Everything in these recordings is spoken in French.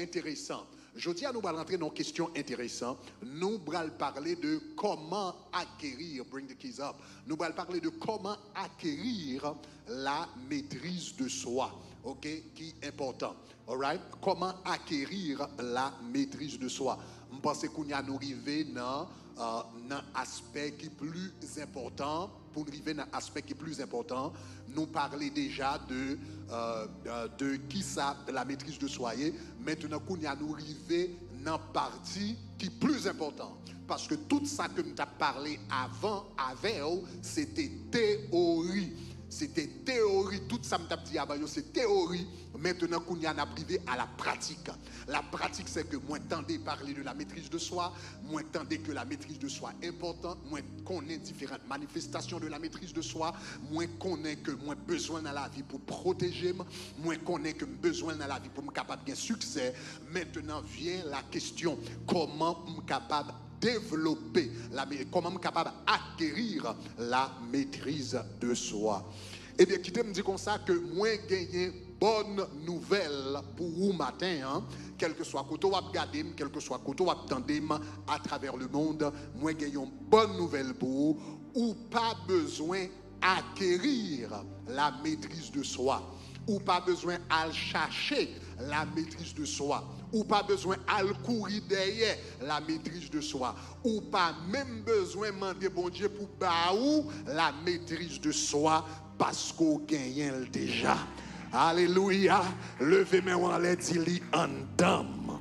intéressant. Je dis à nous allons rentrer dans une question intéressante. Nous allons parler de comment acquérir, bring the keys up. Nous allons parler de comment acquérir la maîtrise de soi. OK, qui est important. All right? Comment acquérir la maîtrise de soi. Je pense qu'on y a nous arrivé dans un aspect qui est plus important. Pour arriver dans un aspect qui est plus important, nous parler déjà de qui ça, la maîtrise de soi. Maintenant, qu'on y a nous arrivé dans une partie qui est plus importante. Parce que tout ça que nous avons parlé avant, c'était théorie. C'était théorie, tout ça que je dit avant, c'est théorie. Maintenant, qu'on y a privé à la pratique. La pratique, c'est que moi, tendez parler de la maîtrise de soi, moi, tendez que la maîtrise de soi est importante, moi, connais différentes manifestations de la maîtrise de soi, moi, connais que moi, besoin dans la vie pour protéger, moi, connais que besoin dans la vie pour me capable de succès. Maintenant, vient la question, comment me capable développer, comment me capable d'acquérir la maîtrise de soi. Eh bien, qui me dit comme ça que moi gagné bonne nouvelle pour vous matin, hein? Quel que soit côté ou regardez, quel que soit côté ou attendez à travers le monde, moi gagné une bonne nouvelle pour vous, ou pas besoin d'acquérir la maîtrise de soi, ou pas besoin à chercher la maîtrise de soi, ou pas besoin à courir derrière la maîtrise de soi, ou pas même besoin de demander bon Dieu pour baou la maîtrise de soi parce qu'on gagne déjà. Alléluia. Levez mes mains en l'air, dis-lui en dame.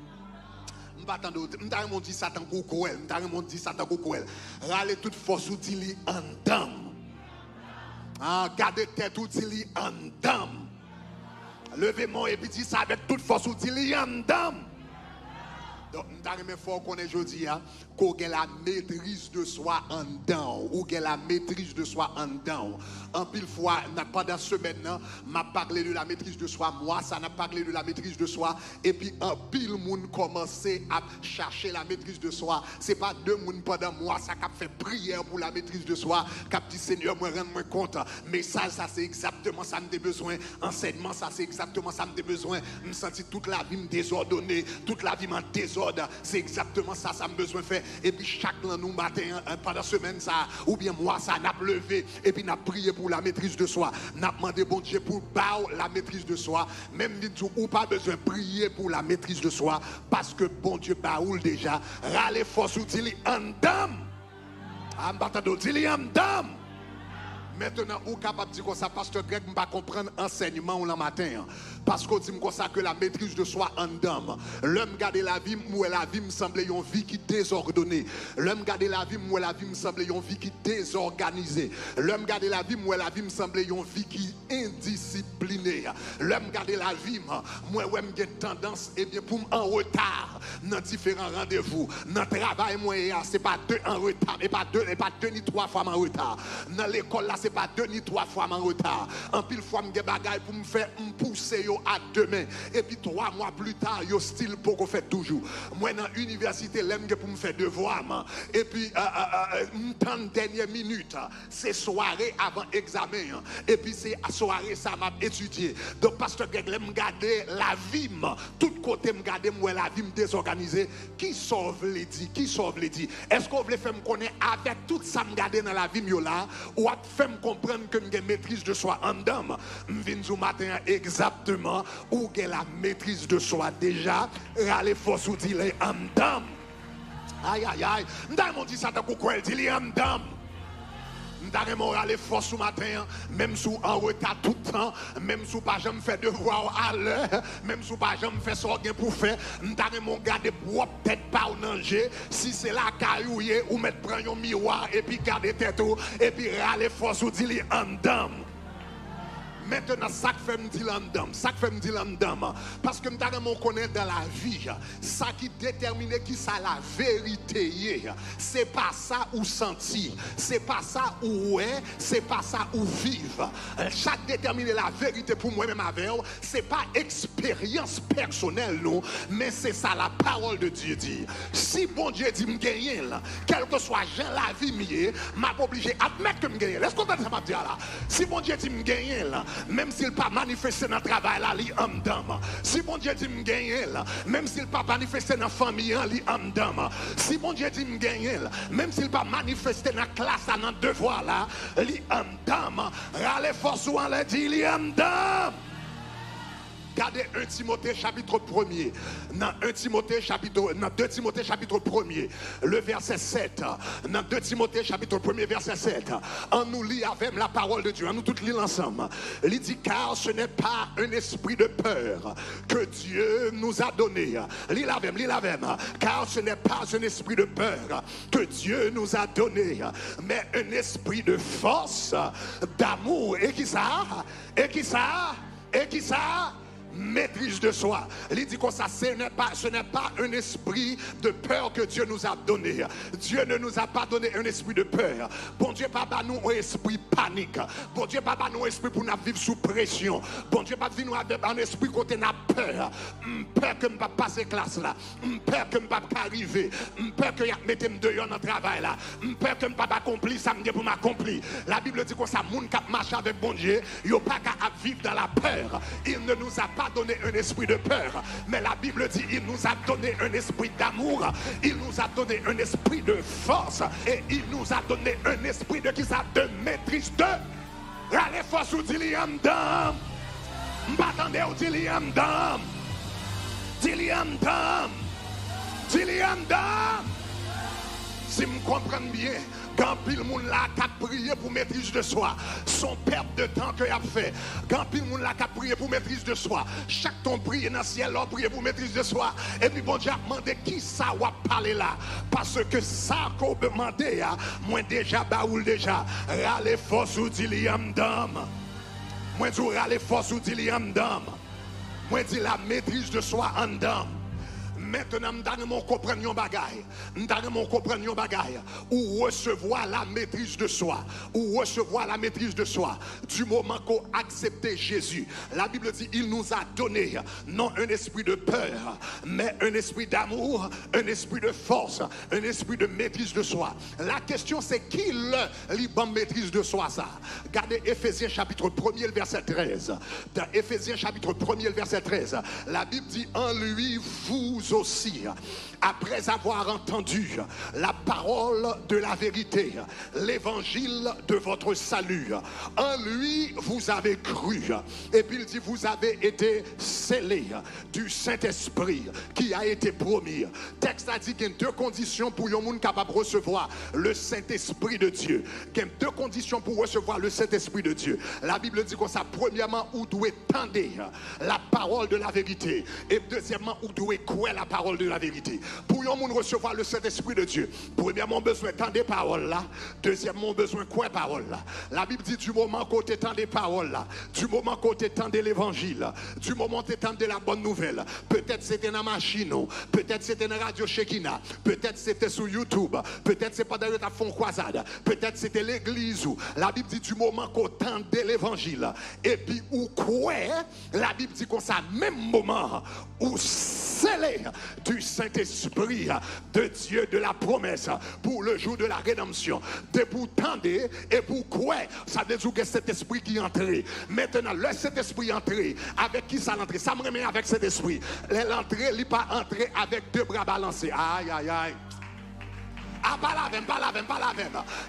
M't'a dit Satan kokoel, m't'a dit Satan kokoel. Rale toute force ou dis-lui en dame. Gardez tête ou dis-lui en dame. Levez-moi et puis dis ça avec toute force ou dis-lui en dame. Donc, nous fort qu'on est aujourd'hui, qu'on ait la maîtrise de soi en dedans, ou qu'on ait la maîtrise de soi en dedans. En pile fois, pendant ce semaine, m'a parlé de la maîtrise de soi, moi, ça n'a parlé de la maîtrise de soi, et puis un pile monde commençait à chercher la maîtrise de soi. C'est pas deux monde pendant moi, ça qui a fait prière pour la maîtrise de soi, qui a dit Seigneur, moi, rends-moi compte. Message, ça c'est exactement ça me besoin. Enseignement, ça c'est exactement ça me besoin. Je sens toute la vie me désordonnée, toute la vie me désordonnée. C'est exactement ça, ça me besoin de faire. Et puis chaque nous matin, pendant la semaine, ça, ou bien moi, ça n'a levé. Et puis n'a prié pour la maîtrise de soi. N'a demandé bon Dieu pour la maîtrise de soi. Même dit ou pas besoin de prier pour la maîtrise de soi. Parce que bon Dieu baoule déjà. Râle force ou dit-il en dame. En battant dit-il en dame. Maintenant, ou capable de dire comme ça, pasteur Greg, je ne pas comprendre l'enseignement ou le matin. Parce qu'on dit comme ça que la maîtrise de soi en dame. L'homme garde la vie, moi la vie me semble une vie qui est désordonnée. L'homme garde la vie, moi la vie me semble une vie qui est désorganisée. L'homme garde la vie, moi la vie me semble une vie qui est indisciplinée. L'homme garde la vie, moi j'ai tendance et bien pour en retard dans différents rendez-vous. Dans le travail, moi, c'est pas deux en retard, et pas deux ni trois fois en retard. Dans l'école, là, c'est pas deux ni trois fois en retard. En pile fois, j'ai des bagages pour me faire pousser à demain. Et puis 3 mois plus tard, yo style pour qu'on fait toujours. Moi, dans l'université, l'aime pour me faire devoir. Et puis, dans dernière minute, c'est soirée avant examen. Et puis, c'est à soirée, ça m'a étudié. Donc, pasteur Greg, me garder la vie, tout côté me garder, moi, la vie me désorganisée. Qui sauve les dit? Qui sauve les dit? Est-ce qu'on veut faire me connaître avec tout ça me garder dans la vie, là, ou à faire me comprendre que j'ai maîtrise de soi en dame? Je viens ce matin exactement où j'ai la maîtrise de soi déjà, râler force ou dire en dame. Aïe aïe aïe, m'dame dit ça dans coucou elle dit en dame. M'dame râler force ce matin, même sous en retard tout le temps, même sous pas jamais fait devoir à l'heure, même sous pas jamais fait sortir pour faire, m'dame garder propre tête pas au danger, si c'est la caillouille ou mettre prendre un miroir et puis garder tête et puis râler force ou dire en dame. Maintenant, ça fait me dire l'endam, ça fait me dire l'endam. Parce que nous connaissons dans la vie, ça qui détermine qui ça la vérité. C'est pas ça ou sentir, c'est pas ça ou ouais, c'est pas ça ou vivre. Chaque déterminer la vérité pour moi-même avec, c'est pas expérience personnelle, non, mais c'est ça la parole de Dieu dit. Si bon Dieu dit me gagner, quel que soit Jean la vie, m'a obligé à admettre que me gagner. Laisse comprendre ça m'a dit là. Si bon Dieu dit me gagner, même s'il pas manifesté dans le travail, là, il en dedans. Si bon Dieu dit me gagner, même s'il pas manifesté dans la famille, il en dedans. Si bon Dieu dit me gagner, même s'il pas manifesté dans la classe, dans le devoir, là, il en dedans. Râle force ou en l'a dit, il en dedans. Regardez 1 Timothée chapitre 1er. Dans 2 Timothée chapitre 1er, le verset 7. Dans 2 Timothée chapitre 1er, verset 7. On nous lit avec la parole de Dieu. On nous toutes lire ensemble. Il dit car ce n'est pas un esprit de peur que Dieu nous a donné. Lis la même. Car ce n'est pas un esprit de peur que Dieu nous a donné, mais un esprit de force, d'amour. Et qui ça? Maîtrise de soi. Il dit que ça, ce n'est pas un esprit de peur que Dieu nous a donné. Dieu ne nous a pas donné un esprit de peur. Bon Dieu pas nous un esprit panique. Bon Dieu pas nous un esprit pour nous vivre sous pression. Bon Dieu pas nous un esprit côté n'a peur. Peur que me pas passer classe là. Peur que me pas arriver. Peur que y a mettre me dehors dans travail là. Peur que me pas accomplir ça me dit pour m'accomplir. La Bible dit que ça moun qui marche avec bon Dieu, yo pas qu'à vivre dans la peur. Il ne nous a pas donné un esprit de peur, mais la Bible dit il nous a donné un esprit d'amour, il nous a donné un esprit de force et il nous a donné un esprit de qui ça, de maîtrise de. Allez force ou dit liam dam, m'attendez ou dit liam dam, dit liam dam, dit liam dam. Si me comprends bien, quand pile moun la qui a prié pour maîtrise de soi, son perte de temps que y a fait. Quand pile moun la qui a prié pour maîtrise de soi, chaque ton prié dans le ciel, là prié pour maîtrise de soi. Et puis bon Dieu a demandé qui ça va parler là, parce que ça qu'on demandé, moi déjà baoul déjà, râle force ou dit liam dam. Moi dis râle force ou dit liam dam. Moi dis la maîtrise de soi en dam. Maintenant, nous comprenons bagaille. Nous comprenons bagaille. Ou recevoir la maîtrise de soi. Ou recevoir la maîtrise de soi. Du moment qu'on accepte Jésus. La Bible dit, il nous a donné non un esprit de peur, mais un esprit d'amour, un esprit de force, un esprit de maîtrise de soi. La question c'est qui le libre maîtrise de soi ça? Regardez Éphésiens chapitre 1er, le verset 13. Dans Éphésiens chapitre 1er, le verset 13. La Bible dit, en lui, vous aussi, après avoir entendu la parole de la vérité, l'évangile de votre salut, en lui vous avez cru. Et puis il dit, vous avez été scellés du Saint-Esprit qui a été promis. Texte a dit qu'il y a deux conditions pour un monde capable de recevoir le Saint-Esprit de Dieu. Il y a deux conditions pour recevoir le Saint-Esprit de Dieu. La Bible dit que ça, premièrement, vous devez tendre la parole de la vérité. Et deuxièmement, vous devez croire la parole de la vérité. Pour un monde recevoir le Saint-Esprit de Dieu, premièrement, besoin tendre des paroles là. Deuxièmement, besoin croire parole là. La Bible dit du moment qu'on t'étend des paroles là, du moment qu'on t'étend de l'évangile, du moment qu'on t'étend de la bonne nouvelle, peut-être c'était dans la machine, peut-être c'était dans la radio Shekina, peut-être c'était sur YouTube, peut-être c'est pas dans le fond croisade, peut-être c'était l'église. La Bible dit du moment qu'on t'étend de l'évangile, et puis ou quoi, la Bible dit qu'on ça même moment où scellé du Saint-Esprit de Dieu de la promesse pour le jour de la rédemption. De pour tendre et pour quoi, ça veut dire que cet esprit qui est entré. Maintenant, le Saint-Esprit entré, avec qui ça l'entrée? Ça me remet avec cet esprit. L'entrée, il n'est pas entré avec deux bras balancés. Aïe, aïe, aïe. Ah, pas la même.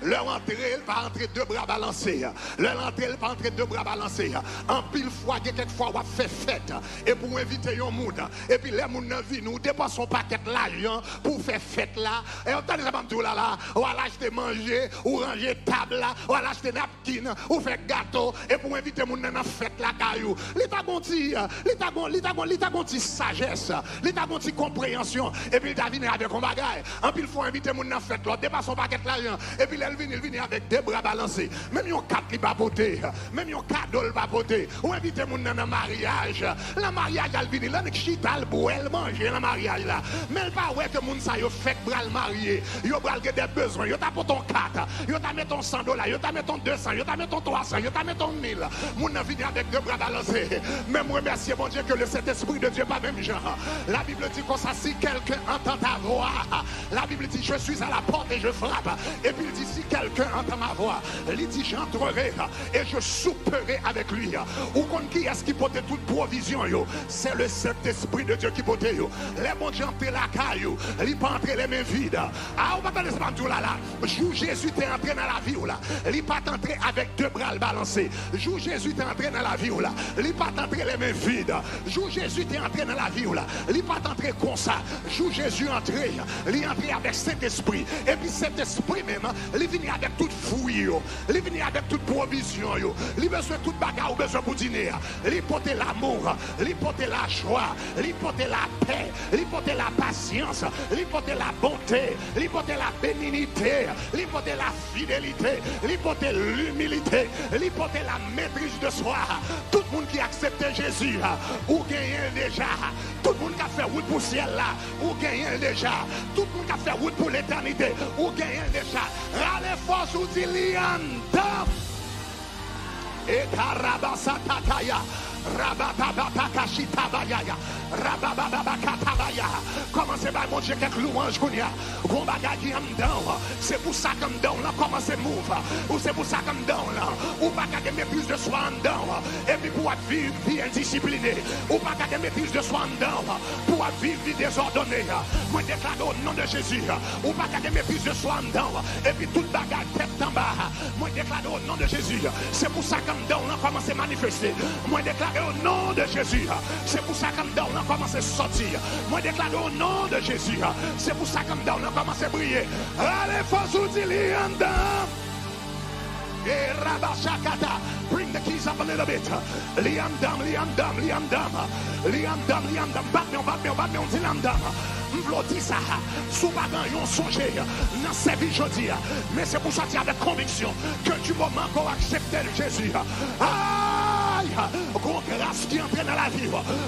Leur entrée, elle va entrer deux bras balancés. Leur entrée, elle va entrer deux bras balancés. En pile fois, il y a quelquefois, on va faire fête. Et pour inviter un monde. Et puis, les gens viennent, nous dépensons paquet l'argent pour faire fête là. Et on t'a dit, là, on va l'acheter manger, ou ranger table là, on va l'acheter napkin, ou faire gâteau. Et pour inviter les gens dans la fête là, caillou. L'état gonti sagesse, l'état gonti compréhension. Et puis, il t'a venu avec un bagage. En pile fois, inviter les gens fait là, dépassons paquet l'argent. Et puis elle vient avec des bras balancés. Même yon carte qui va voter, même yon cadeau va voter. Ou inviter moun dans un mariage. Le mariage elle vient là nek chital pour elle manger le mariage là. Mais elle pas ouais que moun ça yo fait bral marié. Yo bral des besoins. Yo t'a pour ton 4, yo t'a met ton $100, yo t'a met ton 200, yo t'a met ton 300, yo t'a met ton 1000. Moun vient avec des bras balancés. Mais moi remercie mon Dieu que le Saint-Esprit de Dieu pas même genre. La Bible dit comme ça, si quelqu'un entend ta voix, la Bible dit je suis à la porte et je frappe. Et puis il dit, si quelqu'un entend ma voix, il dit, j'entrerai et je souperai avec lui. Ou contre qui est-ce qui porte toute provision? C'est le Saint-Esprit de Dieu qui porte. Les bons gens entrent la caillou, ils pas entrer les mains vides. Ah, on va pas laisser tout là. Jour Jésus t'est entré dans la vie là. Il pas entré avec deux bras balancés. Jour Jésus t'est entré dans la vie là. Il pas entré les mains vides. Jour Jésus t'est entré dans la vie là. Il pas entré comme ça. Jour Jésus entré, il est entré avec Saint-Esprit. Et puis Saint-Esprit même, il vient avec toute fouille, il vient avec toute provision, il besoin toute bagarre ou besoin pour dîner. Il porte l'amour, il porte la joie, il porte la paix, il porte la patience, il porte la bonté, il porte la bénignité, il porte la fidélité, il porte l'humilité, il porte la maîtrise de soi. Tout le monde qui accepte Jésus, ou gagne déjà. Tout le monde qui a fait route pour le ciel là, ou gagne déjà. Tout le monde qui a fait route pour l'éternité, ou gagne déjà. Râlez force ou dit liandam. Et karabasataya. Rabababatakashitabaya. Rababababatabaya. Commencez par mon Dieu quelques louanges qu'on y a. Bon bagage qui est dedans. C'est pour ça comme dedans là commencez à move. Ou c'est pour ça comme dedans là. Ou pas qu'à maîtrise de soi en dedans. Et puis pour vivre bien discipliné. Ou pas qu'à maîtrise de soi en dedans. Pour vivre vie désordonnée. Moi déclare au nom de Jésus. Ou pas qu'à maîtrise de soi en dedans. Et puis toute bagage tête en bas. Moi déclare au nom de Jésus. C'est pour ça comme dedans là commencez à manifester. Moi déclare au nom de Jésus. C'est pour ça comme dedans on commence à sortir. Moi déclare au nom de Jésus. C'est pour ça comme dedans on commence à briller. Allez, force ou dit liandam. Et rabashakata. Bring the keys up a little bit. Liandam, liandam, liandam. Liandam, liandam. Batmion, dit liandam. M'bloti ça. Sous bagan yon songe. Dans sa vie jeudi. Mais c'est pour sortir avec conviction que du moment qu'on accepte Jésus. Qu'on grâce qui entre dans la vie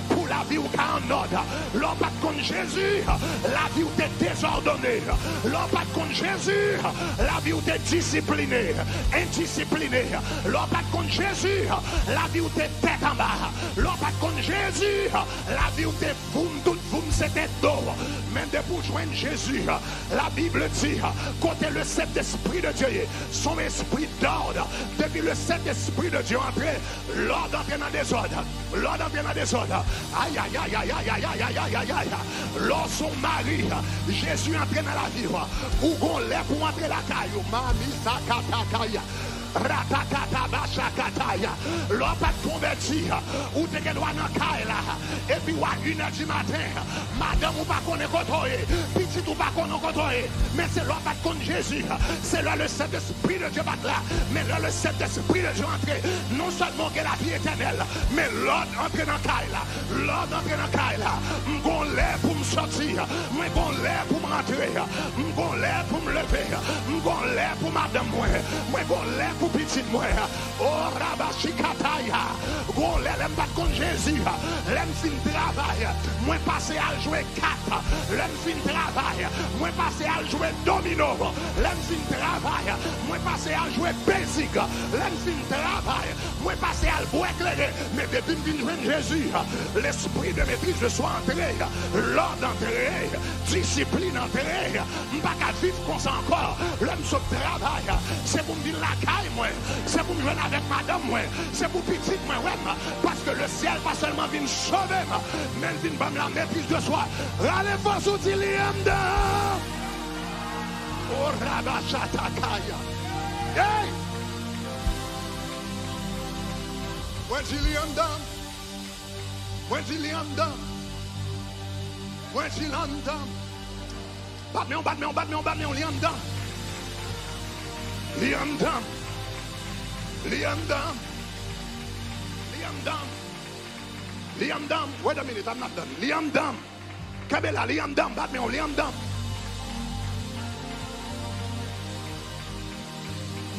pour la vie ou qu'en ordre. L'on pas contre Jésus, la vie où t'es désordonnée. L'on pas contre Jésus, la vie où t'es discipliné, indiscipliné. L'on pas contre Jésus, la vie où t'es tête en bas. L'on pas contre Jésus, la vie où t'es boum, toute boum, c'était d'eau. Même de pour joindre Jésus, la Bible dit, côté le Saint-Esprit de Dieu, son esprit d'ordre, depuis le Saint-Esprit de Dieu entré, l'ordre entré dans des ordres. L'ordre entré dans des ordres. Aïe, aïe, aïe, aïe, aïe, aïe, aïe, aïe, aïe, aïe. Lors son mari, Jésus entré dans la vie, où on l'est pour entrer la caillou. Mami, sakatakaya. Ratakata-bachakataya. L'on pas converti, ou te droit dans caille là. Et puis, à 1h du matin, madame ou pas qu'on est côtoyé, petit ou pas qu'on est côtoyé. Mais c'est l'on pas contre Jésus. C'est là le Saint-Esprit de Dieu bat là. Mais là le Saint-Esprit de Dieu entré. Non seulement que la vie éternelle, mais l'ordre entré dans caille là. L'ordre entré dans caille là. M'gon l'air pour me sortir. M'gon l'air pour me rentrer. M'gon l'air pour me lever. M'gon l'air pour madame moi. M'gon l'air pour petite moi. Oh rabashikataya. Gon l'aime pas contre Jésus. L'aime fin travail. Moi passer à jouer 4. L'aime fin travail. Moi passer à jouer domino. L'aime fin travail. Moi passer à jouer basic. L'aime fin travail. Moi passer à boire éclairé. Mais depuis que je viens Jésus, l'esprit de maîtrise de soi entré. L'ordre entré. Discipline entré. Pas qu'à vivre comme ça encore. L'aime ce travail. C'est pour me dire la caille. C'est pour me jouer avec madame moi. C'est pour petite moi ouais. Parce que le ciel pas seulement vient sauver, mais il vient me la maîtrise de soi. Allez force ou lianda. Oh rabashatakaya. Hey. Where's lianda? Where's lianda? Where's lianda? Bat me on lianda. Lianda. Liam Dam. Wait a minute, I'm not done. Liam Dam. Kabela, Liam Dam. Bat me on Liam Dam.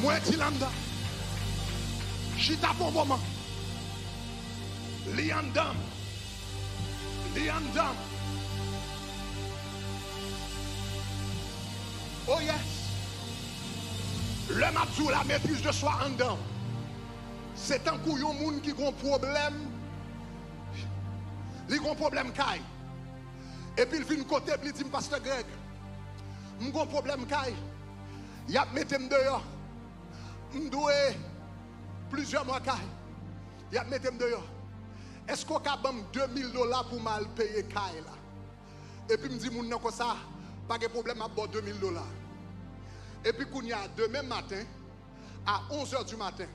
Moi, Tilanda. Chita pour moment. Liam Dam. Oh yes. Le mabzou, la maîtrise de soi en dedans. C'est un coup, il y a un monde qui a un problème. Il a un problème caille. Et puis il vient de côté et il dit, Pasteur Greg, J'ai un problème kay. Y a metté dehors. M'doué plusieurs mois kay. Y a metté dehors. Est-ce qu'on a $2000 pour mal payer kay là? Et puis me dit moun nan comme ça, pas de problème à bord $2000. Et puis qu'on y a demain matin à 11h du matin,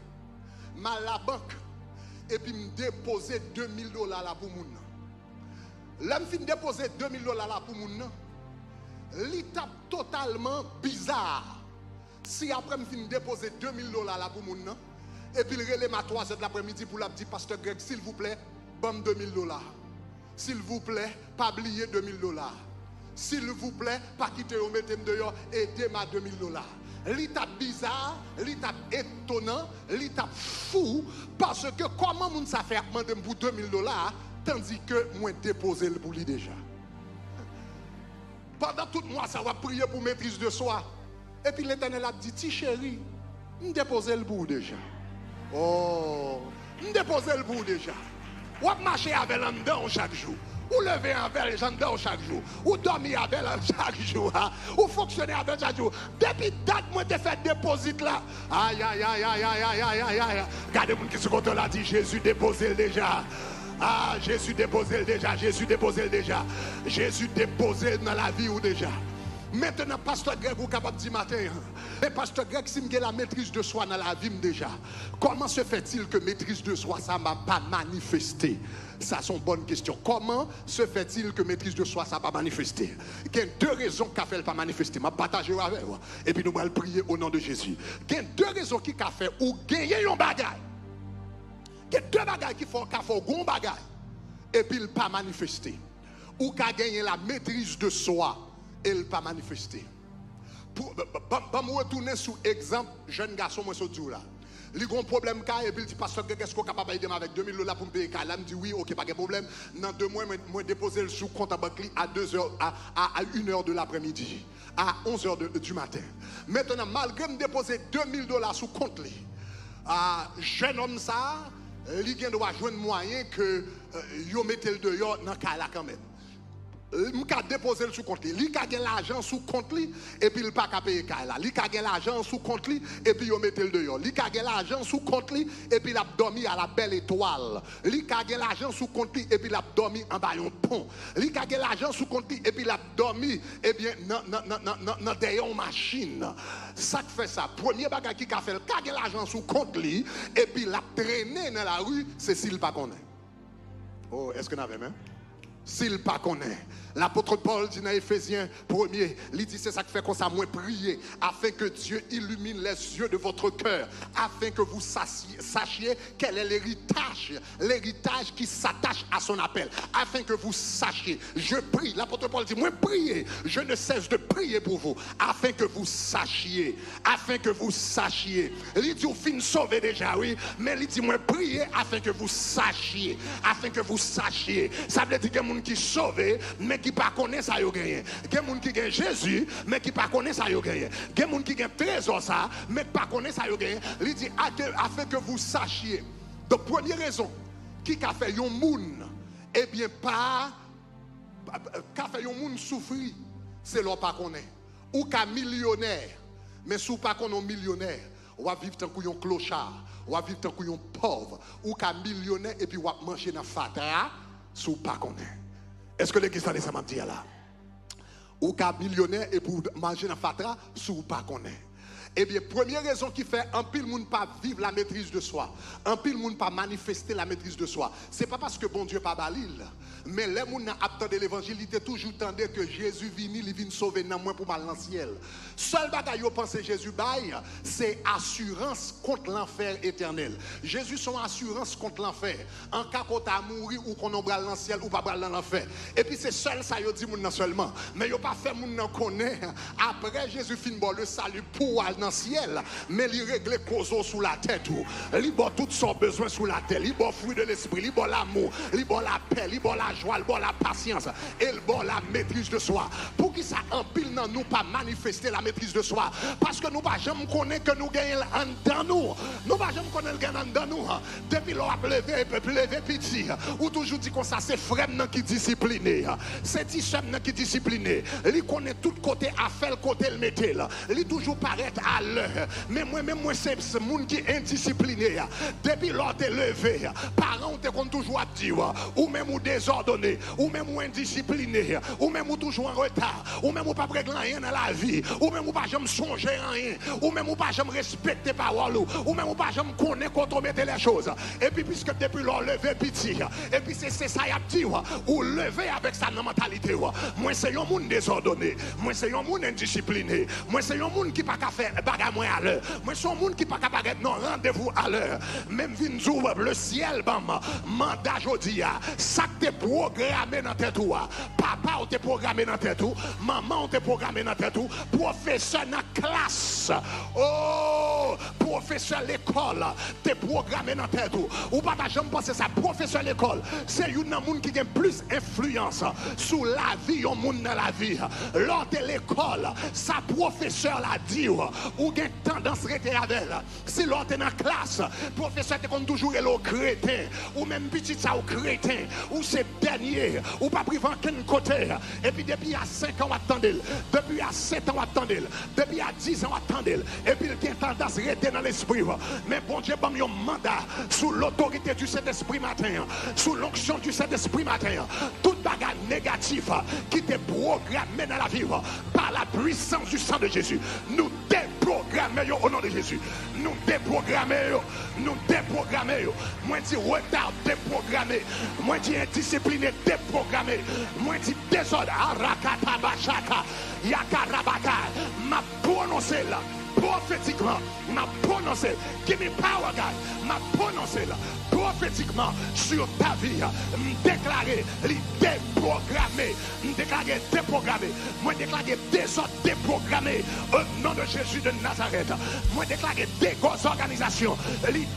mal la banque et puis me déposer $2000 là pour moun. L'homme fin déposer $2000 là pour moun. L'étape totalement bizarre. Si après me fin déposer $2000 là pour moun et puis le relève à 3h de l'après-midi pour la dire pasteur Greg, s'il vous plaît, bam $2000. S'il vous plaît, pas oublier $2000. S'il vous plaît, pas quitter au mettre dehors et aidez-moi $2000. L'étape bizarre, l'étape étonnant, l'étape fou, parce que comment moun ça fait demander pour $2000 tandis que moi déposer le pour lui déjà. Pendant tout le mois, ça va prier pour maîtrise de soi. Et puis l'Éternel a dit, ti chéri, me déposer le bout déjà. Oh, me déposer le bout déjà. Ou marcher avec l'endant chaque jour. Ou lever avec l'endant chaque jour. Ou dormir avec chaque jour. Ou fonctionner avec chaque jour. Depuis date, moi, te fait déposit là. Aïe, aïe, aïe, aïe, aïe, aïe, aïe, aïe, aïe. Regardez-moi qui se compte là, dit Jésus déposé déjà. Ah, Jésus déposé déjà. Jésus déposé déjà. Jésus déposé dans la vie ou déjà. Maintenant, pasteur Greg, vous capable de dire matin, mais pasteur Greg, si j'ai la maîtrise de soi dans la vie déjà, comment se fait-il que maîtrise de soi, ça ne m'a pas manifesté? Ça, c'est une bonne question. Comment se fait-il que maîtrise de soi, ça n'a pas manifesté? Il y a deux raisons qui ont fait pas manifester. Je vais partager avec vous. Et puis nous allons prier au nom de Jésus. Il y a deux raisons qui ont fait ou gagner un bagage. Il y a deux bagages qui font un bagage. Et puis il pas manifesté. Ou qu'a gagné la maîtrise de soi. Et il pas manifesté. Pour me retourner sur exemple, jeune garçon, moi, ce jour-là. Il a un problème, et puis il dit, pasteur, qu'est-ce qu'on est capable d'aider avec $2000 pour me payer? Là, il me dit, oui, ok, pas de problème. Dans 2 mois, je déposer le sous compte à banque à 1h de l'après-midi, à 11h du matin. Maintenant, malgré me déposer $2000 sous compte, jeune homme, ça, il doit jouer un moyen que vous mettez le dehors dans le cas là quand même. Il a déposé le sous compte. Il a gagné l'argent sous compte et puis il n'a pas payé là. Il a gagné l'argent sous compte et puis il a mis le dehors. Il a gagné l'argent sous compte et puis il a dormi à la belle étoile. Il a gagné l'argent sous compte et puis il a dormi en bas d'un pont. Il a gagné l'argent sous compte et puis il a dormi dans des machines. Ça fait ça. Premier bagage qui a fait, il a gagné l'argent sous compte et puis il a traîné dans la rue, c'est s'il pas connaît. Oh, est-ce que vous avez même? S'il pas connaît. L'apôtre Paul dit dans Éphésiens 1er, il dit c'est ça qui fait qu'on s'est moins prié, afin que Dieu illumine les yeux de votre cœur, afin que vous sachiez quel est l'héritage qui s'attache à son appel, afin que vous sachiez. Je prie, l'apôtre Paul dit, moi prier, je ne cesse de prier pour vous, afin que vous sachiez, Il dit, vous finissez sauver déjà, oui, mais il dit, moi prier, afin que vous sachiez, Ça veut dire qu'il y a des gens qui sont sauvés, mais qui ne connaissent pas ça, il y a des gens qui ont Jésus, mais qui ne connaissent pas ça, il y a des gens qui ont trésor ça, mais qui ne connaissent pas ça, il dit afin que vous sachiez. Donc première raison qui a fait un monde, eh bien pas qui a fait un monde souffrir, c'est l'on pas connaît. Ou qu'un millionnaire, mais si vous pas connaît millionnaire, on va vivre tant qu'un clochard, on va vivre tant qu'un pauvre, ou qu'un millionnaire et puis on va manger dans fatra, si vous pas connaît. Est-ce que l'église va ça m'a dit là? Ou qu'un millionnaire et pour manger dans fatra, si vous pas connaît. Eh bien, première raison qui fait un pile monde pas vivre la maîtrise de soi, un pile monde pas manifester la maîtrise de soi. C'est pas parce que bon Dieu pas balil, mais les gens n'a attendé l'évangile, il était toujours tendu que Jésus vini, il vient sauver nan moins pour mal dans le ciel. Seul bagay yo pense Jésus bail, c'est assurance contre l'enfer éternel. Jésus son assurance contre l'enfer. En cas qu'on t'a mourir ou qu'on bral dans le ciel ou pas bral dans l'enfer. Et puis c'est seul ça yo dit moun nan seulement, mais yo pas fait moun nan connaît. Après Jésus fin bon le salut pour aller dans le ciel, mais il règle cause sous la tête. Il boit tout son besoin sous la tête. Il boit fruit de l'esprit, il boit l'amour, il boit la paix, il boit la joie, il boit la patience, et il boit la maîtrise de soi. Pour qui ça empile dans nous pas manifester la maîtrise de soi? Parce que nous pas jamais connaître que nous gagnons dans nous. Nous pas jamais connaître le gagnant dans nous. Depuis l'on a levé petit, ou toujours dit qu'on ça c'est frère qui discipliné. C'est tisem qui est discipliné. Il connaît tout côté à faire côté le mettait. Il toujours paraître à l'heure. Mais moi c'est ce monde qui est indiscipliné. Depuis l'on t'est levé, parents te compte toujours à dire, ou même ou désordonné, ou même ou indiscipliné, ou même ou toujours en retard, ou même ou pas régler rien dans la vie, ou même ou pas jamais songer rien, ou même ou pas jamais respecter parole, ou même ou pas jamais connaître quand on mettait les choses. Et puis puisque depuis l'on levé petit, et puis c'est ça y a dit, ou lever avec sa mentalité. Moi c'est un monde désordonné, moi c'est un monde indiscipliné, moi c'est un monde qui pas qu'à faire bagarre moins à l'heure, moi c'est un monde qui pas qu'à paraître non rendez-vous à l'heure. Même Vinzou, le ciel, mandat jodi, ça que t'es programmé dans tête toi. Papa ou t'es programmé dans tête tout, maman ou t'es programmé dans tête tout, professeur dans classe, oh, professeur l'école, t'es programmé dans tête tout. Ou pas jamais penser ça, professeur l'école, c'est un monde qui a plus influence sur la vie, au monde dans la vie. Lors de l'école, sa professeur l'a dit, ou a tendance à rester avec elle. Si l'on est dans la classe, professeur te compte toujours le crétin, ou même petit ça au crétin, ou c'est dernier, ou pas privé en quel côté. Et puis depuis à 5 ans, attendez, depuis à 7 ans, attendez, depuis à 10 ans, attendez, et puis il a tendance à rester dans l'esprit. Mais bon Dieu, bon, un mandat sous l'autorité du Saint-Esprit matin, sous l'onction du Saint-Esprit matin, toute bagarre négative qui te programmé dans la vie par la puissance du sang de Jésus, nous déprogrammons au nom de Jésus. Nous déprogrammons, nous déprogrammons. Moi dis retard déprogrammé, moi dis indiscipliné déprogrammé, moi dis désordre arakata bachaka yakarabaka, m'a prononcé là prophétiquement, m'a prononcé, give me power God, m'a prononcé là prophétiquement sur ta vie, déclarer déprogrammé, déclarer déprogrammé, moi déclarer désordre déprogrammé au nom de Jésus de Nazareth, moi déclarer désorganisation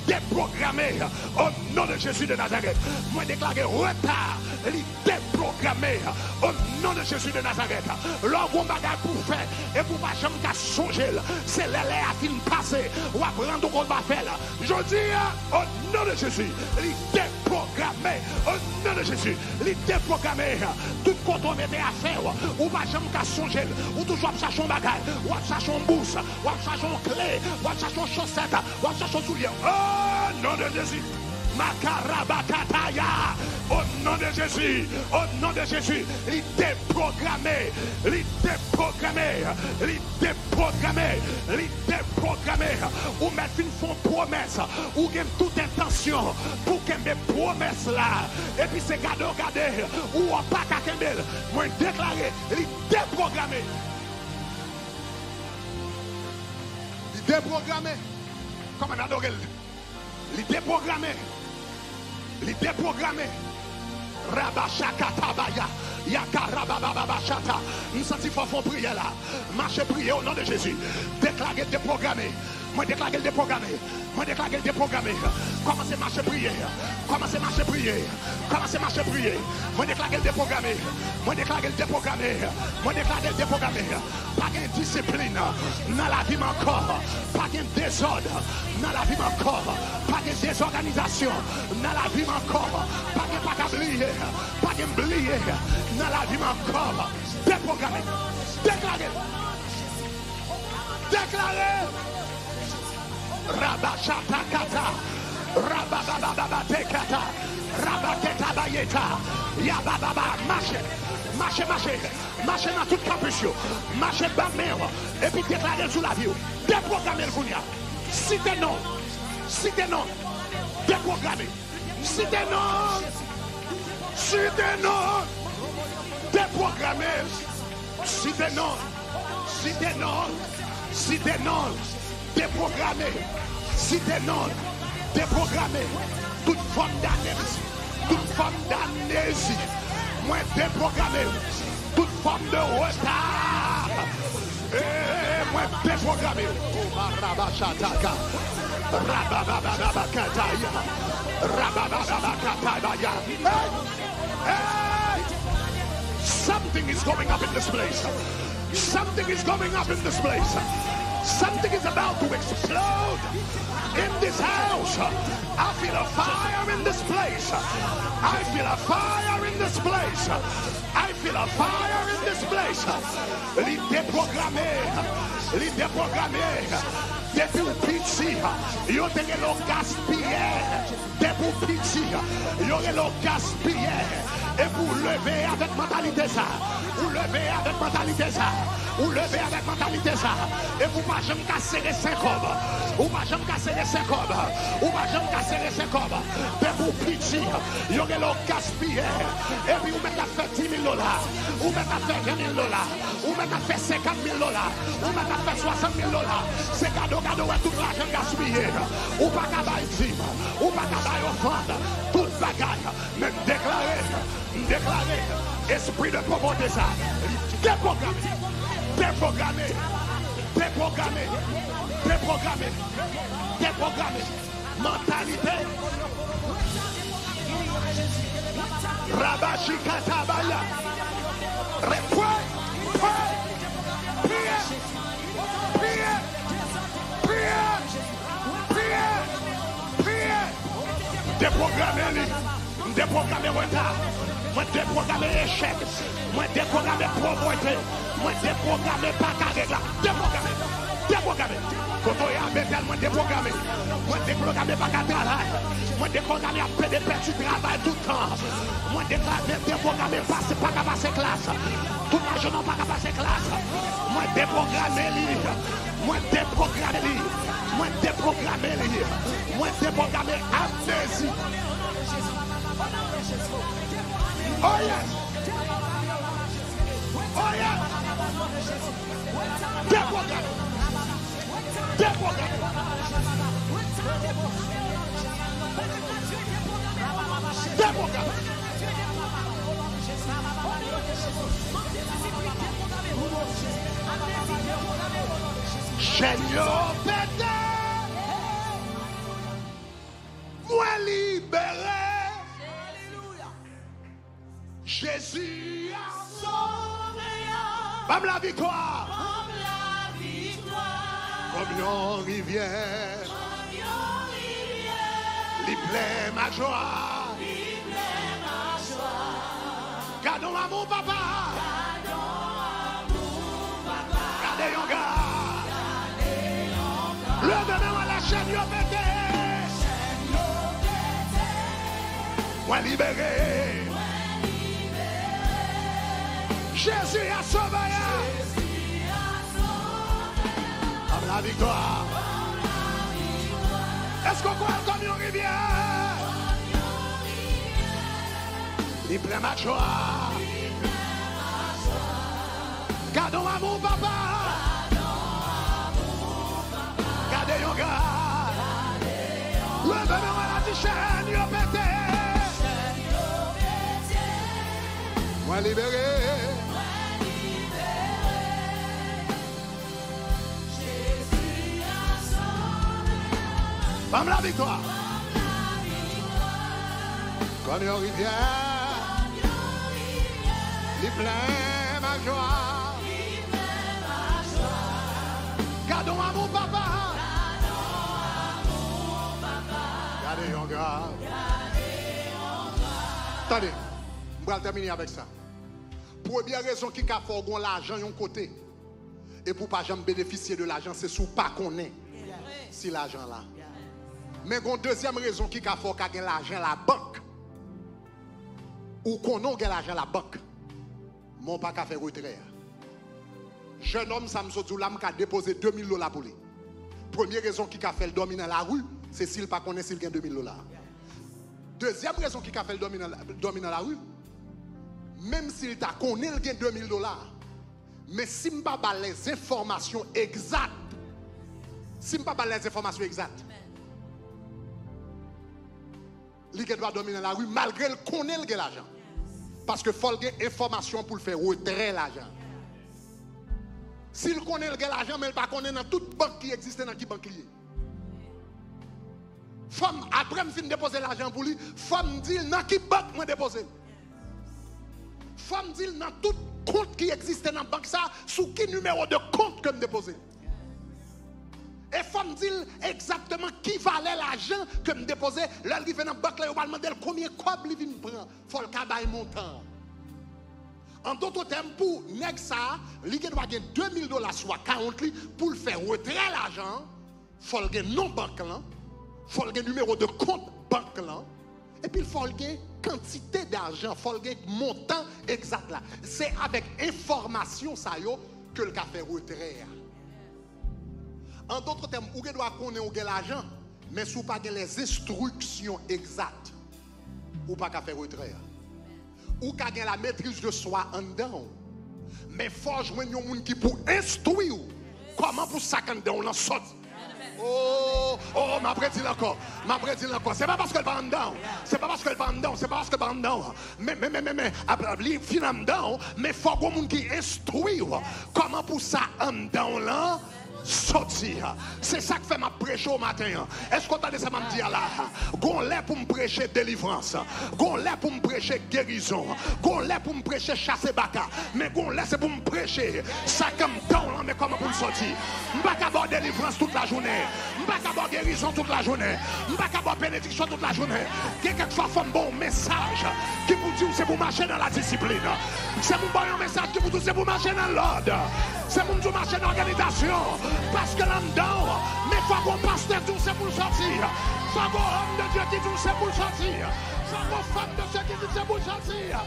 déprogrammé au nom de Jésus de Nazareth, moi déclarer retard déprogrammé au nom de Jésus de Nazareth. L'homme bagage pour faire et pour pas jamais qu'à songer, c'est l'air à fin passer ou à prendre qu'on va faire. Je dis au nom de Jésus, il déprogrammé au nom de Jésus, il déprogrammé tout ce qu'on mettait à faire ou pas jamais qu'à songer, ou toujours à chercher un bagage, ou à chercher un bourse, ou à chercher une clé, ou à chercher une chaussette, ou à chercher un soulier. Au nom de Jésus. Makarabakataya, au nom de Jésus, au nom de Jésus, il déprogrammé, il déprogrammé, il déprogrammé, il déprogrammé, ou mettre une fond promesse, ou gagne toute intention pour qu'elle me promesse là, et puis c'est garder, ou pas qu'à qu'elle, moi déclarer, il déprogrammé. Il déprogrammé, comme on adore, il déprogrammé. Il est déprogrammé. Rabashaka tabaya. Yaka rabababashata. Nous sentons fort prier là. Marchez prier au nom de Jésus. Déclarez déprogrammé. Moi déclarez déprogrammé. Moi déclarez déprogrammé. Commencez à marcher prier. Commencez à marcher prier. Commencez à marcher prier. Moi déclarez déprogrammé. Moi déclarez déprogrammé. Moi déclarez déprogrammé. Pas de discipline dans la vie encore. Pas de désordre dans la vie encore. Pas de désorganisation dans la vie encore. Pas de oublier. Pas d'oublier dans la vie encore. Déprogrammé. Déclarez. Déclarez. Rabashata kata. Rababababatekata. Rabaketa bayeta. Yabababa. Marchez. Marchez dans tout campus. Marchez dans la mer. Et puis déclarez sous la vie. Déprogrammez le Kounia. Citez non. Citez non. Déprogrammez. Citez non. Citez non. Déprogrammez. Citez non. Citez non. Citez non. Déprogrammé, cité non, déprogrammé, toute forme d'amnésie, toute forme d'amnésie, moi déprogrammé, toute forme de retard, et moi déprogrammé, Rababababashataka. Rababababakataya. Rababababakatabaya. Hey! Something is going up in this place. Something is going up in this place. Something is about to explode in this house. I feel a fire in this place. I feel a fire in this place. I feel a fire in this place. L'idée programmée. Depuis ou piti, yo te gen lo gaspillé. Depuis ou piti, yo gen lo gaspillé. Et vous levez avec mentalité ça. Vous levez avec mentalité ça. Vous levez avec mentalité ça. Et vous pas jamais casser les 5 hommes. Vous pas jamais casser les 5 hommes. Vous pas jamais casser les 5 hommes. Depuis ou piti, yo gen lo gaspillé. Et puis vous mettez à faire $10,000. Vous mettez à faire $20,000. Vous mettez à faire $50,000. Vous mettez à faire $60,000. C'est cadeau. Cadeau tout l'argent gaspillé. Ou pas qu'à bailler, ou pas qu'à bailler offrande. Toute bagaille. Mais déclarer. Esprit de pauvreté ça. Déprogrammé. Mentalité. Rabashi katabaya. Déprogrammer retard, moi déprogrammer échec, moi déprogrammer pauvreté, moi déprogrammer pas carré là, déprogrammer. Quand on est à Bethel, moi déprogrammer pas carré travail, moi déprogrammer à faire des pertes du travail tout le temps, moi déprogrammer pas qu'à passer classe, tout le monde n'a pas qu'à passer classe, moi déprogrammer amnésie. Oh yes. Déprogramme. Seigneur pété, moi libéré. Jésus a sauvé. Comme la victoire. Comme une rivière. Il plaît ma joie. Gardons à mon papa. Gardez yon gars. Le demain à la chaîne yon pété. Moi libéré. Jésus a sauvé. Comme la victoire. Est-ce qu'on croit comme une rivière? Il plaît ma joie. Gardons à mon papa. Gardez yon gars. Le venons à la chaîne yon pété. Moi libéré. Comme la victoire. Comme une rivière. Il plaît ma joie. Gardons à mon papa. Gardez yon gars. Attendez, je vais terminer avec ça. Première raison qui a fait l'argent de côté. Et pour ne pas jamais bénéficier de l'argent, c'est sous pas qu'on est. Si l'argent là. Mais une deuxième raison qui a fait qu'il y a l'argent à la banque. Ou qu'on a l'argent à la banque. Mon pas qu'à faire retrait. Jeune homme, ça me dit là, qui a déposé $2,000 pour lui. Première raison qui a fait le dormir dans la rue, c'est s'il pas connaît s'il gagne $2,000. Deuxième raison qui a fait le dormir dans la rue, même s'il t'a connaît il gagne $2,000, mais si je ne pas les informations exactes, il doit dormir dans la rue malgré qu'il connaît l'argent. Parce que faut avoir information pour le faire retirer l'argent. S'il connaît l'argent, mais il ne pas connaît dans toute banque qui existe dans qui banque liée. Femme, après, je finis déposer l'argent pour lui. Femme dit, dans qui banque moi déposer? Femme dit, dans tout compte qui existe dans la banque, ça, sous qui numéro de compte que je déposer? Et femme dit exactement qui valait l'argent que je déposais. Là, il vient dans la banque, là, il va demander combien de quoi il vient prendre. Il faut le cabaye montant. En d'autres termes, pour nèg ça, il doit gagner $2000 soit 40 pour le faire retirer l'argent. Il faut le non banque là. Il faut le numéro de compte banque là. Et puis il faut le quantité d'argent, il faut le montant exact là. C'est avec information ça yo que le fait retirer. En d'autres termes, vous doit connaître l'argent, mais si vous n'avez pas les instructions exactes, vous pas faire retirer. Ou qu'a la maîtrise de soi en dedans. Mais il faut joindre un monde qui pour instruire comment pour ça quand on en sort. Oh, m'a prédit encore. C'est pas parce qu'elle va en dedans. C'est pas parce qu'elle va en dedans. C'est pas parce qu'elle va en dedans. Mais, finalement, mais il faut un monde qui instruit comment pour ça en dedans là. Sortir. C'est ça que fait ma prêche au matin. Est-ce qu'on t'a dit ça m'a dit là? Gon lait pour me prêcher délivrance. Gon lait pour me prêcher guérison. Gon lait pour me prêcher chasser baka. Mais gon lait c'est pour me prêcher ça comme temps là mais comment pour me sortir. M'pas qu'avoir délivrance toute la journée. M'pas qu'avoir guérison toute la journée. M'pas qu'avoir bénédiction toute la journée. Quelquefois faut un bon message qui vous dit c'est pour marcher dans la discipline. C'est pour un message qui vous dit c'est pour marcher dans l'ordre. C'est pour marcher dans l'organisation. Parce que là-dedans, mais il faut qu'on passe de tout, c'est pour sortir. Il faut qu'on homme de Dieu qui dit c'est pour sortir. Il faut qu'on femme de Dieu qui dit c'est pour sortir.